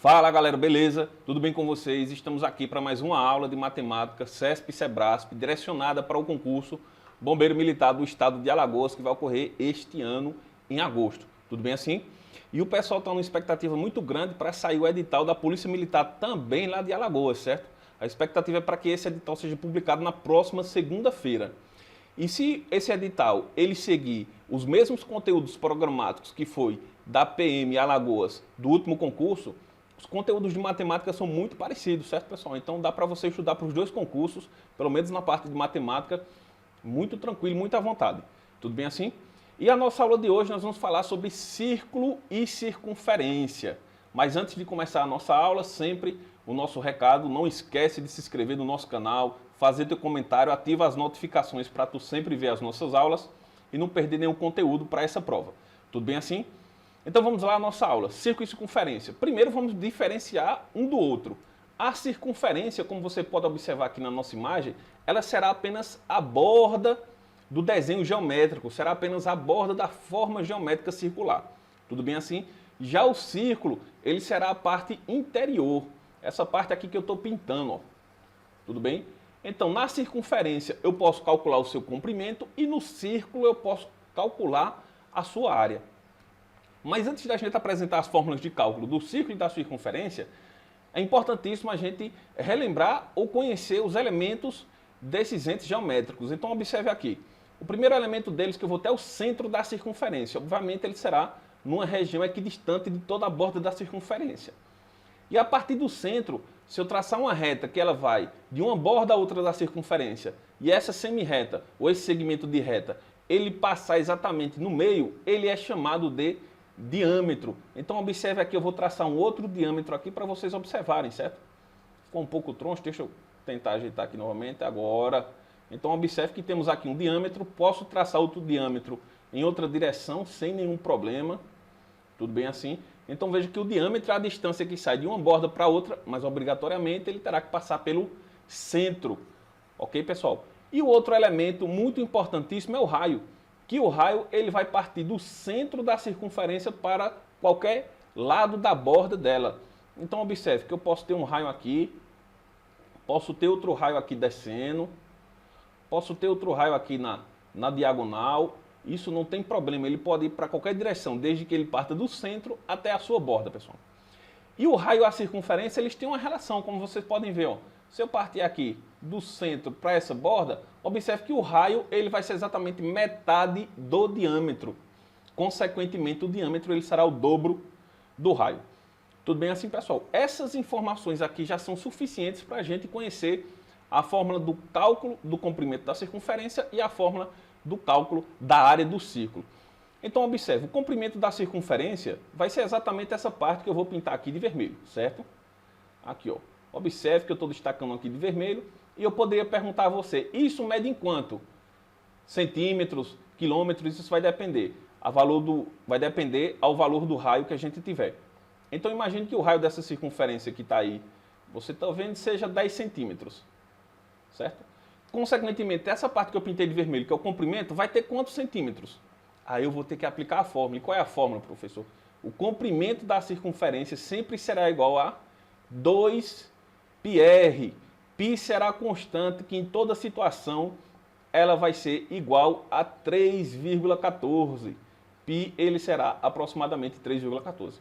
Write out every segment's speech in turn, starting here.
Fala galera, beleza? Tudo bem com vocês? Estamos aqui para mais uma aula de matemática CESP-CEBRASP direcionada para o concurso Bombeiro Militar do Estado de Alagoas que vai ocorrer este ano em agosto. Tudo bem assim? E o pessoal está numa expectativa muito grande para sair o edital da Polícia Militar também lá de Alagoas, certo? A expectativa é para que esse edital seja publicado na próxima segunda-feira. E se esse edital ele seguir os mesmos conteúdos programáticos que foi da PM Alagoas do último concurso, os conteúdos de matemática são muito parecidos, certo, pessoal? Então dá para você estudar para os dois concursos, pelo menos na parte de matemática, muito tranquilo, muito à vontade. Tudo bem assim? E a nossa aula de hoje nós vamos falar sobre círculo e circunferência. Mas antes de começar a nossa aula, sempre o nosso recado, não esquece de se inscrever no nosso canal, fazer teu comentário, ativa as notificações para tu sempre ver as nossas aulas e não perder nenhum conteúdo para essa prova. Tudo bem assim? Então vamos lá à nossa aula, círculo e circunferência. Primeiro vamos diferenciar um do outro. A circunferência, como você pode observar aqui na nossa imagem, ela será apenas a borda do desenho geométrico, será apenas a borda da forma geométrica circular. Tudo bem assim? Já o círculo, ele será a parte interior, essa parte aqui que eu estou pintando, ó. Tudo bem? Então, na circunferência eu posso calcular o seu comprimento e no círculo eu posso calcular a sua área. Mas antes da gente apresentar as fórmulas de cálculo do círculo e da circunferência, é importantíssimo a gente relembrar ou conhecer os elementos desses entes geométricos. Então observe aqui, o primeiro elemento deles que eu vou ter é o centro da circunferência. Obviamente ele será numa região equidistante de toda a borda da circunferência. E a partir do centro, se eu traçar uma reta que ela vai de uma borda a outra da circunferência, e essa semi-reta, ou esse segmento de reta, ele passar exatamente no meio, ele é chamado de diâmetro. Então observe aqui, eu vou traçar um outro diâmetro aqui para vocês observarem, certo? Ficou um pouco troncho, deixa eu tentar ajeitar aqui novamente agora. Então observe que temos aqui um diâmetro, posso traçar outro diâmetro em outra direção sem nenhum problema. Tudo bem assim? Então veja que o diâmetro é a distância que sai de uma borda para outra, mas obrigatoriamente ele terá que passar pelo centro. Ok, pessoal? E o outro elemento muito importantíssimo é o raio. Que o raio ele vai partir do centro da circunferência para qualquer lado da borda dela. Então observe que eu posso ter um raio aqui, posso ter outro raio aqui descendo, posso ter outro raio aqui na diagonal. Isso não tem problema, ele pode ir para qualquer direção, desde que ele parta do centro até a sua borda, pessoal. E o raio e a circunferência, eles têm uma relação, como vocês podem ver, ó. Se eu partir aqui do centro para essa borda, observe que o raio ele vai ser exatamente metade do diâmetro. Consequentemente, o diâmetro ele será o dobro do raio. Tudo bem assim, pessoal? Essas informações aqui já são suficientes para a gente conhecer a fórmula do cálculo do comprimento da circunferência e a fórmula do cálculo da área do círculo. Então, observe, o comprimento da circunferência vai ser exatamente essa parte que eu vou pintar aqui de vermelho, certo? Aqui, ó. Observe que eu estou destacando aqui de vermelho e eu poderia perguntar a você, isso mede em quanto? Centímetros, quilômetros, isso vai depender. Vai depender ao valor do raio que a gente tiver. Então imagine que o raio dessa circunferência que está aí, você está vendo, seja 10 centímetros, certo? Consequentemente, essa parte que eu pintei de vermelho, que é o comprimento, vai ter quantos centímetros? Aí eu vou ter que aplicar a fórmula. E qual é a fórmula, professor? O comprimento da circunferência sempre será igual a 2πr. Π será a constante que em toda situação ela vai ser igual a 3,14. Π ele será aproximadamente 3,14.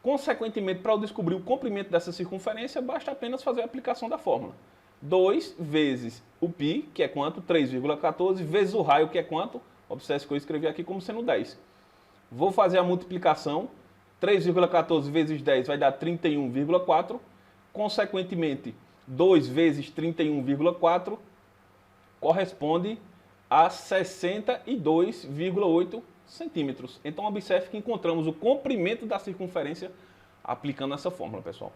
Consequentemente, para eu descobrir o comprimento dessa circunferência, basta apenas fazer a aplicação da fórmula. 2 vezes o π, que é quanto? 3,14, vezes o raio, que é quanto? Observe que eu escrevi aqui como sendo 10. Vou fazer a multiplicação. 3,14 vezes 10 vai dar 31,4. Consequentemente, 2 vezes 31,4 corresponde a 62,8 centímetros. Então, observe que encontramos o comprimento da circunferência aplicando essa fórmula, pessoal.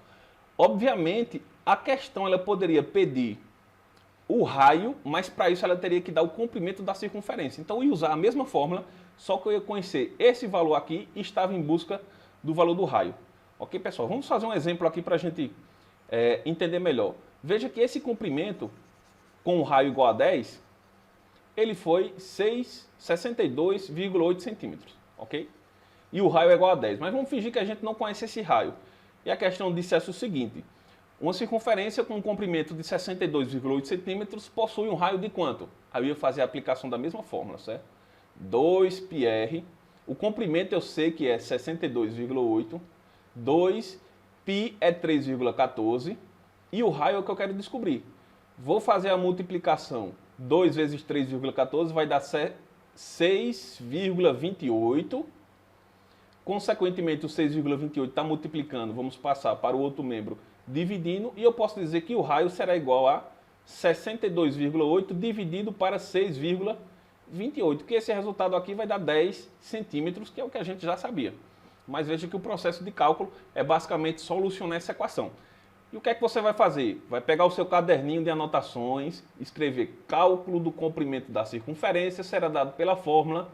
Obviamente, a questão ela poderia pedir o raio, mas para isso ela teria que dar o comprimento da circunferência. Então, eu ia usar a mesma fórmula, só que eu ia conhecer esse valor aqui e estava em busca do valor do raio. Ok, pessoal? Vamos fazer um exemplo aqui para a gente entender melhor. Veja que esse comprimento com o raio igual a 10, ele foi 62,8 centímetros, ok? E o raio é igual a 10. Mas vamos fingir que a gente não conhece esse raio. E a questão dissesse o seguinte: uma circunferência com um comprimento de 62,8 centímetros possui um raio de quanto? Aí eu ia fazer a aplicação da mesma fórmula, certo? 2πr, o comprimento eu sei que é 62,8, 2π é 3,14 e o raio é o que eu quero descobrir. Vou fazer a multiplicação, 2 vezes 3,14 vai dar 6,28. Consequentemente, o 6,28 está multiplicando, vamos passar para o outro membro dividindo, e eu posso dizer que o raio será igual a 62,8 dividido para 6,28, que esse resultado aqui vai dar 10 centímetros, que é o que a gente já sabia. Mas veja que o processo de cálculo é basicamente solucionar essa equação. E o que é que você vai fazer? Vai pegar o seu caderninho de anotações, escrever cálculo do comprimento da circunferência, será dado pela fórmula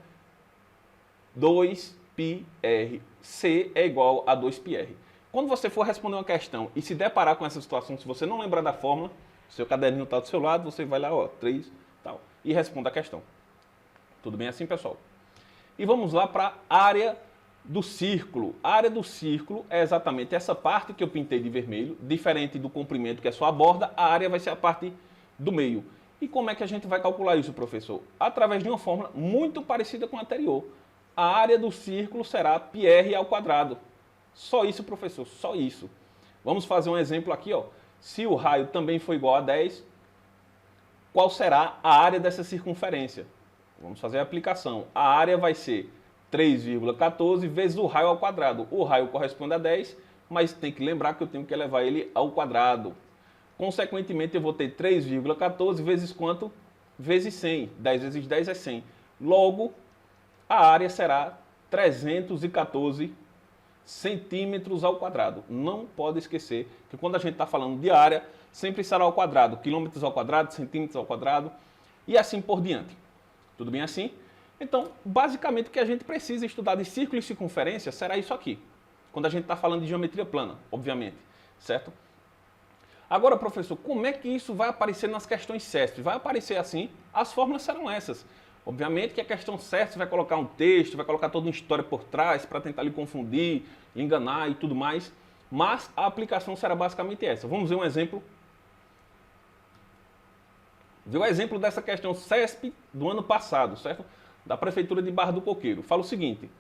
2πr. C é igual a 2πr. Quando você for responder uma questão e se deparar com essa situação, se você não lembrar da fórmula, seu caderninho está do seu lado, você vai lá, ó, 3, tal, e responda a questão. Tudo bem assim, pessoal? E vamos lá para a área do círculo. A área do círculo é exatamente essa parte que eu pintei de vermelho, diferente do comprimento, que é só a borda, a área vai ser a parte do meio. E como é que a gente vai calcular isso, professor? Através de uma fórmula muito parecida com a anterior. A área do círculo será πr ao quadrado. Só isso, professor, só isso. Vamos fazer um exemplo aqui, ó. Se o raio também for igual a 10, qual será a área dessa circunferência? Vamos fazer a aplicação. A área vai ser 3,14 vezes o raio ao quadrado. O raio corresponde a 10, mas tem que lembrar que eu tenho que elevar ele ao quadrado. Consequentemente, eu vou ter 3,14 vezes quanto? Vezes 100. 10 vezes 10 é 100. Logo, a área será 314 centímetros ao quadrado. Não pode esquecer que quando a gente está falando de área, sempre será ao quadrado. Quilômetros ao quadrado, centímetros ao quadrado e assim por diante. Tudo bem assim? Então, basicamente, o que a gente precisa estudar de círculo e circunferência será isso aqui. Quando a gente está falando de geometria plana, obviamente. Certo? Agora, professor, como é que isso vai aparecer nas questões CESP? Vai aparecer assim? As fórmulas serão essas. Obviamente que a questão CESP vai colocar um texto, vai colocar toda uma história por trás para tentar lhe confundir, enganar e tudo mais. Mas a aplicação será basicamente essa. Vamos ver um exemplo. Ver o exemplo dessa questão CESP do ano passado, certo? Da Prefeitura de Barra do Coqueiro. Fala o seguinte: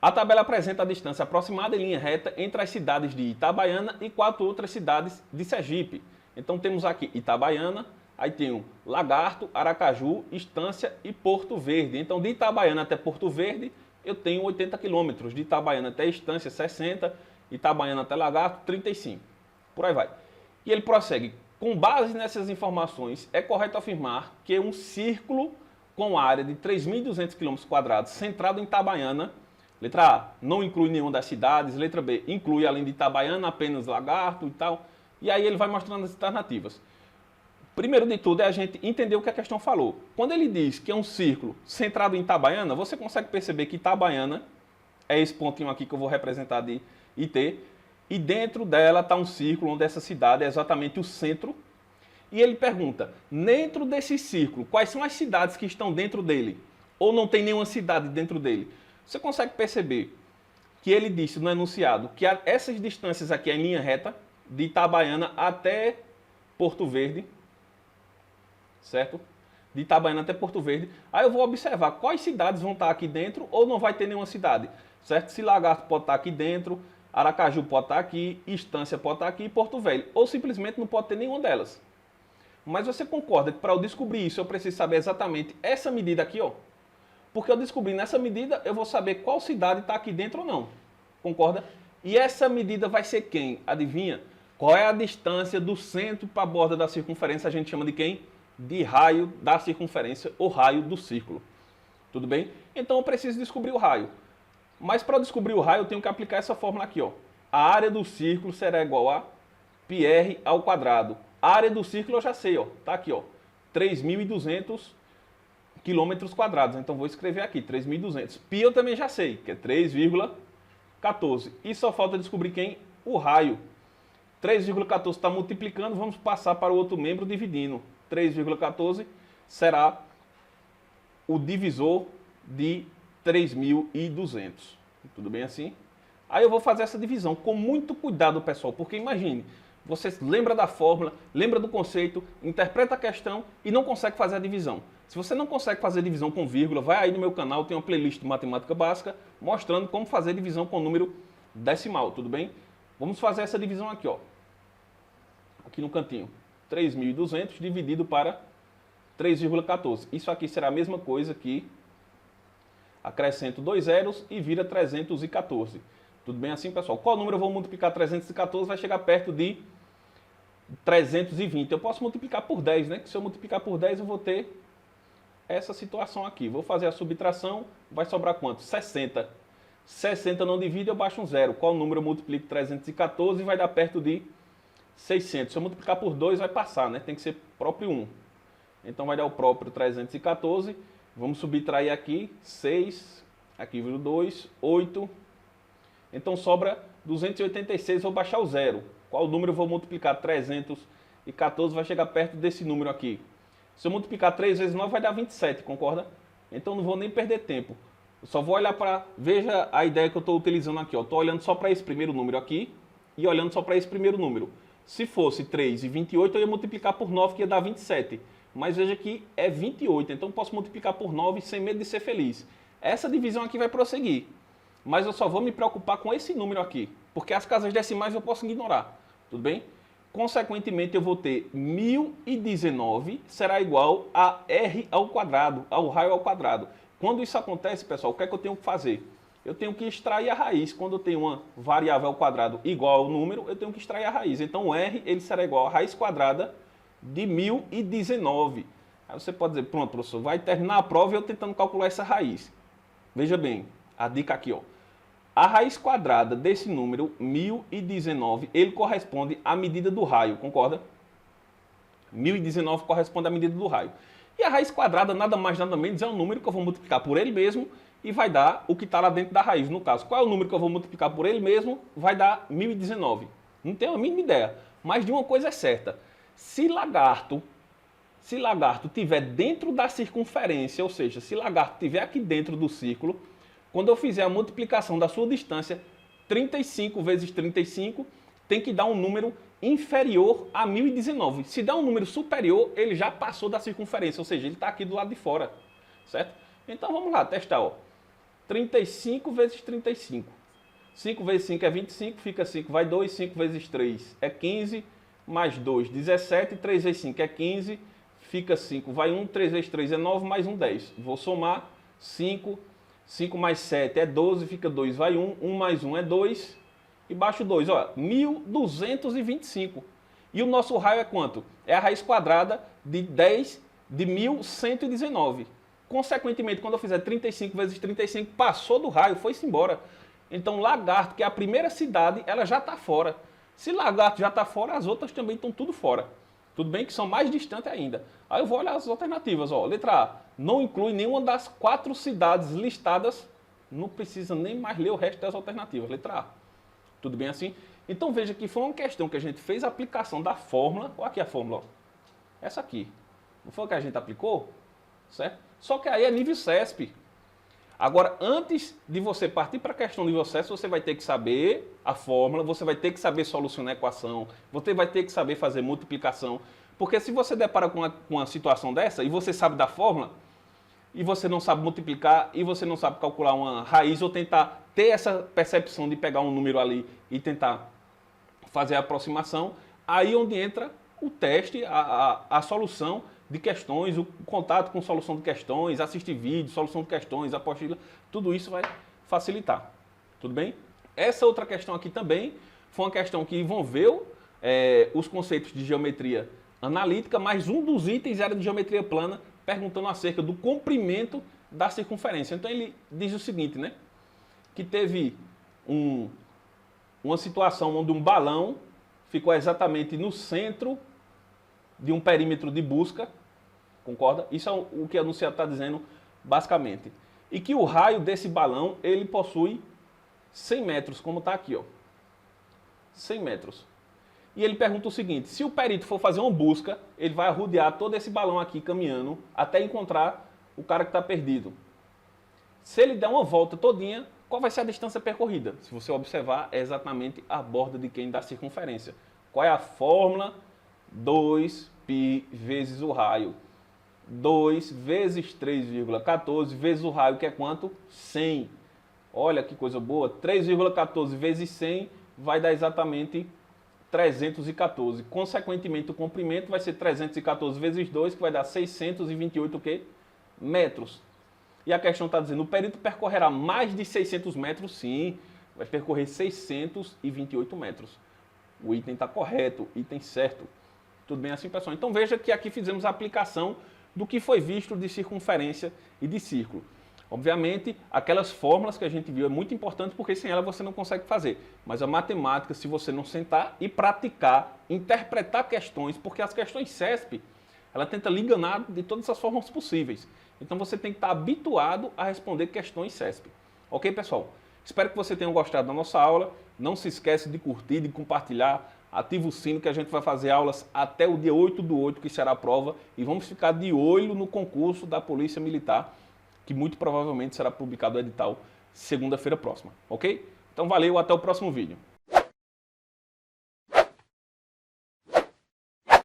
a tabela apresenta a distância aproximada em linha reta entre as cidades de Itabaiana e 4 outras cidades de Sergipe. Então temos aqui Itabaiana, aí tem o Lagarto, Aracaju, Estância e Porto Verde. Então de Itabaiana até Porto Verde eu tenho 80 quilômetros. De Itabaiana até Estância 60, Itabaiana até Lagarto 35. Por aí vai. E ele prossegue: com base nessas informações, é correto afirmar que um círculo com área de 3.200 km², centrado em Itabaiana, letra A, não inclui nenhuma das cidades, letra B, inclui além de Itabaiana apenas Lagarto e tal, e aí ele vai mostrando as alternativas. Primeiro de tudo é a gente entender o que a questão falou. Quando ele diz que é um círculo centrado em Itabaiana, você consegue perceber que Itabaiana é esse pontinho aqui que eu vou representar de IT, e dentro dela está um círculo onde essa cidade é exatamente o centro. E ele pergunta, dentro desse círculo, quais são as cidades que estão dentro dele? Ou não tem nenhuma cidade dentro dele? Você consegue perceber que ele disse no enunciado que essas distâncias aqui é em linha reta, de Itabaiana até Porto Verde, certo? De Itabaiana até Porto Verde. Aí eu vou observar quais cidades vão estar aqui dentro ou não vai ter nenhuma cidade, certo? Se Lagarto pode estar aqui dentro, Aracaju pode estar aqui, Estância pode estar aqui e Porto Velho. Ou simplesmente não pode ter nenhuma delas. Mas você concorda que para eu descobrir isso eu preciso saber exatamente essa medida aqui, ó? Porque eu descobri nessa medida, eu vou saber qual cidade está aqui dentro ou não. Concorda? E essa medida vai ser quem? Adivinha? Qual é a distância do centro para a borda da circunferência? A gente chama de quem? De raio da circunferência ou raio do círculo. Tudo bem? Então eu preciso descobrir o raio. Mas para descobrir o raio eu tenho que aplicar essa fórmula aqui, ó. A área do círculo será igual a πr ao quadrado. A área do círculo eu já sei, ó. Tá aqui, ó. 3.200 km². Então vou escrever aqui, 3.200. Π eu também já sei, que é 3,14. E só falta descobrir quem? O raio. 3,14 está multiplicando, vamos passar para o outro membro dividindo. 3,14 será o divisor de 3.200. Tudo bem assim? Aí eu vou fazer essa divisão com muito cuidado, pessoal, porque imagine, você lembra da fórmula, lembra do conceito, interpreta a questão e não consegue fazer a divisão. Se você não consegue fazer divisão com vírgula, vai aí no meu canal, tem uma playlist de matemática básica mostrando como fazer divisão com número decimal, tudo bem? Vamos fazer essa divisão aqui, ó. Aqui no cantinho. 3.200 dividido para 3,14. Isso aqui será a mesma coisa que acrescento 2 zeros e vira 314. Tudo bem assim, pessoal? Qual número eu vou multiplicar 314? Vai chegar perto de 320. Eu posso multiplicar por 10, né? Que se eu multiplicar por 10, eu vou ter essa situação aqui. Vou fazer a subtração, vai sobrar quanto? 60. 60 não divide, eu baixo um zero. Qual número eu multiplico 314? Vai dar perto de 600. Se eu multiplicar por 2, vai passar, né? Tem que ser próprio 1. Então vai dar o próprio 314. Vamos subtrair aqui 6, aqui vira 2, 8. Então sobra 286, vou baixar o zero. Qual número eu vou multiplicar? 314 vai chegar perto desse número aqui. Se eu multiplicar 3 vezes 9 vai dar 27, concorda? Então não vou nem perder tempo. Eu só vou olhar para... Veja a ideia que eu estou utilizando aqui. Estou olhando só para esse primeiro número aqui e olhando só para esse primeiro número. Se fosse 3 e 28, eu ia multiplicar por 9, que ia dar 27. Mas veja que é 28, então eu posso multiplicar por 9 sem medo de ser feliz. Essa divisão aqui vai prosseguir. Mas eu só vou me preocupar com esse número aqui, porque as casas decimais eu posso ignorar, tudo bem? Consequentemente, eu vou ter 1019 será igual a r ao quadrado, ao raio ao quadrado. Quando isso acontece, pessoal, o que é que eu tenho que fazer? Eu tenho que extrair a raiz. Quando eu tenho uma variável ao quadrado igual ao número, eu tenho que extrair a raiz. Então, o r ele será igual a raiz quadrada de 1019. Aí você pode dizer, pronto, professor, vai terminar a prova e eu tentando calcular essa raiz. Veja bem, a dica aqui, ó. A raiz quadrada desse número, 1019, ele corresponde à medida do raio, concorda? 1019 corresponde à medida do raio. E a raiz quadrada, nada mais nada menos, é um número que eu vou multiplicar por ele mesmo e vai dar o que está lá dentro da raiz. No caso, qual é o número que eu vou multiplicar por ele mesmo? Vai dar 1019. Não tenho a mínima ideia. Mas de uma coisa é certa. Se lagarto estiver dentro da circunferência, ou seja, se lagarto estiver aqui dentro do círculo, quando eu fizer a multiplicação da sua distância, 35 vezes 35, tem que dar um número inferior a 1019. Se der um número superior, ele já passou da circunferência, ou seja, ele está aqui do lado de fora, certo? Então vamos lá, testar, ó. 35 vezes 35. 5 vezes 5 é 25, fica 5, vai 2, 5 vezes 3 é 15, mais 2, 17, 3 vezes 5 é 15, fica 5, vai 1, 3 vezes 3 é 9, mais 1, 10. Vou somar 5, 5 mais 7 é 12, fica 2, vai 1, 1 mais 1 é 2, e baixo 2, ó, 1225. E o nosso raio é quanto? É a raiz quadrada de 10 de 1119. Consequentemente, quando eu fizer 35 vezes 35, passou do raio, foi-se embora. Então, Lagarto, que é a primeira cidade, ela já está fora. Se Lagarto já está fora, as outras também estão tudo fora. Tudo bem que são mais distantes ainda. Aí eu vou olhar as alternativas. Ó. Letra A, não inclui nenhuma das 4 cidades listadas. Não precisa nem mais ler o resto das alternativas. Letra A. Tudo bem assim? Então veja que foi uma questão que a gente fez a aplicação da fórmula. Olha aqui a fórmula. Ó. Essa aqui. Não foi o que a gente aplicou? Certo? Só que aí é nível CESP. Agora, antes de você partir para a questão nível CESP, você vai ter que saber a fórmula, você vai ter que saber solucionar a equação, você vai ter que saber fazer multiplicação. Porque se você depara com uma situação dessa e você sabe da fórmula, e você não sabe multiplicar, e você não sabe calcular uma raiz, ou tentar ter essa percepção de pegar um número ali e tentar fazer a aproximação, aí onde entra o teste, a solução de questões, o contato com solução de questões, assistir vídeos, solução de questões, apostila, tudo isso vai facilitar. Tudo bem? Essa outra questão aqui também foi uma questão que envolveu os conceitos de geometria analítica, mas um dos itens era de geometria plana, perguntando acerca do comprimento da circunferência. Então ele diz o seguinte, né? Que teve uma situação onde um balão ficou exatamente no centro de um perímetro de busca, concorda? Isso é o que o enunciado está dizendo basicamente. E que o raio desse balão, ele possui 100 metros, como está aqui, ó. 100 metros. E ele pergunta o seguinte, se o perito for fazer uma busca, ele vai arrodear todo esse balão aqui caminhando até encontrar o cara que está perdido. Se ele der uma volta todinha, qual vai ser a distância percorrida? Se você observar, é exatamente a borda de quem da circunferência. Qual é a fórmula? 2π vezes o raio. 2 vezes 3,14 vezes o raio, que é quanto? 100. Olha que coisa boa. 3,14 vezes 100 vai dar exatamente 314. Consequentemente, o comprimento vai ser 314 vezes 2, que vai dar 628 o quê? Metros. E a questão está dizendo, o perito percorrerá mais de 600 metros? Sim, vai percorrer 628 metros. O item está correto, item certo. Tudo bem assim, pessoal? Então veja que aqui fizemos a aplicação do que foi visto de circunferência e de círculo. Obviamente, aquelas fórmulas que a gente viu é muito importante porque sem ela você não consegue fazer. Mas a matemática, se você não sentar e praticar, interpretar questões, porque as questões CESP, ela tenta lhe enganar de todas as formas possíveis. Então você tem que estar habituado a responder questões CESP. Ok, pessoal? Espero que você tenha gostado da nossa aula. Não se esqueça de curtir, de compartilhar. Ativa o sino que a gente vai fazer aulas até o dia 8/8, que será a prova. E vamos ficar de olho no concurso da Polícia Militar, que muito provavelmente será publicado o edital segunda-feira próxima. Ok? Então valeu, até o próximo vídeo.